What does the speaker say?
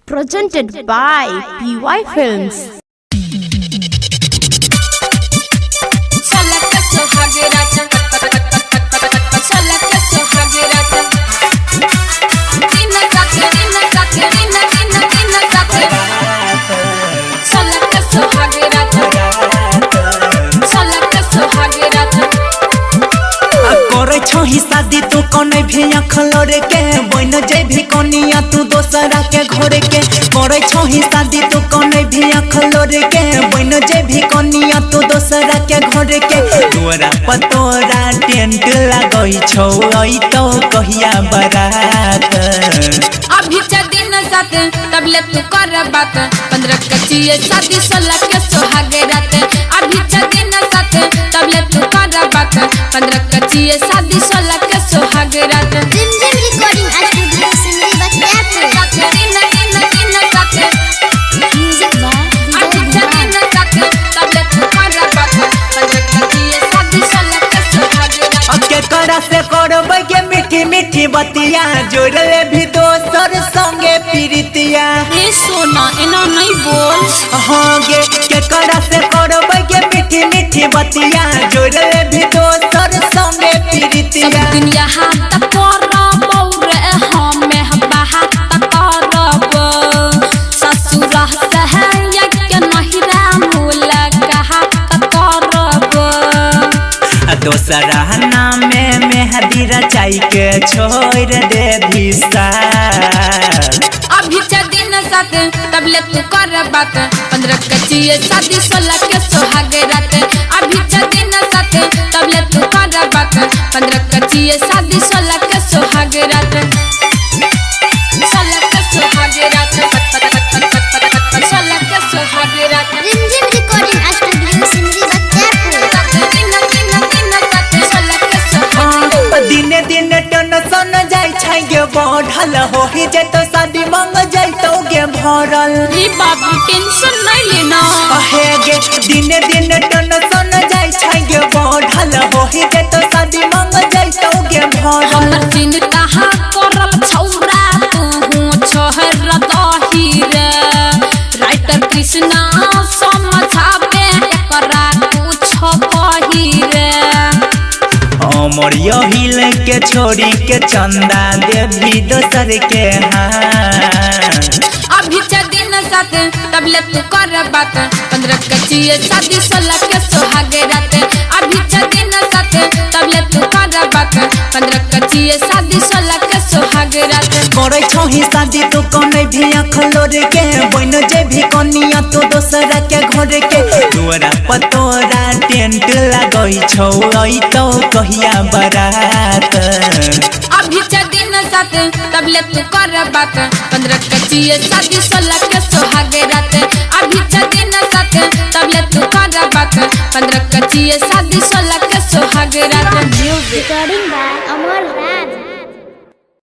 Presented by PY Films. ही शादी तू कौन भी अखलोर के बन जे भी कनिया तू दोसरा के घर के करे छो ही शादी तू कौन भी अखलोर के बन जे भी कनिया तू दोसरा के घर के तोरा पतोरा टेंट लगई छौ आई तो कहिया बारात अभी दिन साथ तबले तू कर बात 15 कचिए शादी 16 के सोहागे रात अभी दिन साथ तबले तू कर बात 15 कचिए शादी 16 के सोहागे रात Jim recording studio Simri Bakhtiyarpur music by अभी दिन साथ तबले तू कर बात 15 कचिए शादी 16 के सोहागे रात अब के करा से करबै के मीठी मीठी बतिया जोड़ले भी दोसर संगे प्रीतिया हे सोना एना नहीं बोल हाँ गे के करा से करबै के मीठी मीठी बतिया जोड़ले भी दोसर संगे प्रीतिया सब दुनिया हाथ करब रे हमें बाहा करब ससुर सहया के नहिरा मूला कहा करब दोसरा नाम में मेहदी रचाई के छोड़ दे भिसा अभी दिन साथ तबले तू कर बात 15 कचिए शादी 16 के सोहागे रात अभी दिन साथ तबले तू कर बात 15 कचिए शादी 16 के सोहागे रात 16 के सोहागे रात 16 के सोहागे रात Jim recording studio Simri Bakhtiyarpur दिने दिने टेंशन जाय छै गे बढ़ल हो ही जे तो शादी मांग जाय तो गे भरल रे बाबू टेंशन नहीं लेना हे गे दिने दिने टेंशन जाय छै गे बढ़ल हो ही जे तो शादी मांग जाय तो गे भरल हमर चिंता करब छौरा तू छोहर दही रे राइटर कृष्णा समझाबे एकरा कुछ कही रे अमर यही के छोड़ी के चंदा देवी दोसर के हाथ अभी दिन साथ तबले तू कर बात 15 कचिए शादी 16 के सोहागे रात अभी दिन साथ तबले तू कर बात 15 कचिए शादी 16 के सोहागे रात करे छो ही शादी तू कौन भी अखलोर के बन जे भी कनिया तू दोसरा के घर के तोरा पतोरा टेंट लगई छौ आई तो कहिया बारात अभी दिन साथ तबले तू कर बात 15 कचिए शादी 16 के सोहागे रात अभी दिन साथ तबले तू कर बात 15 कचिए शादी 16 के सोहागे रात रिकॉर्डिंग बाय अमर राज।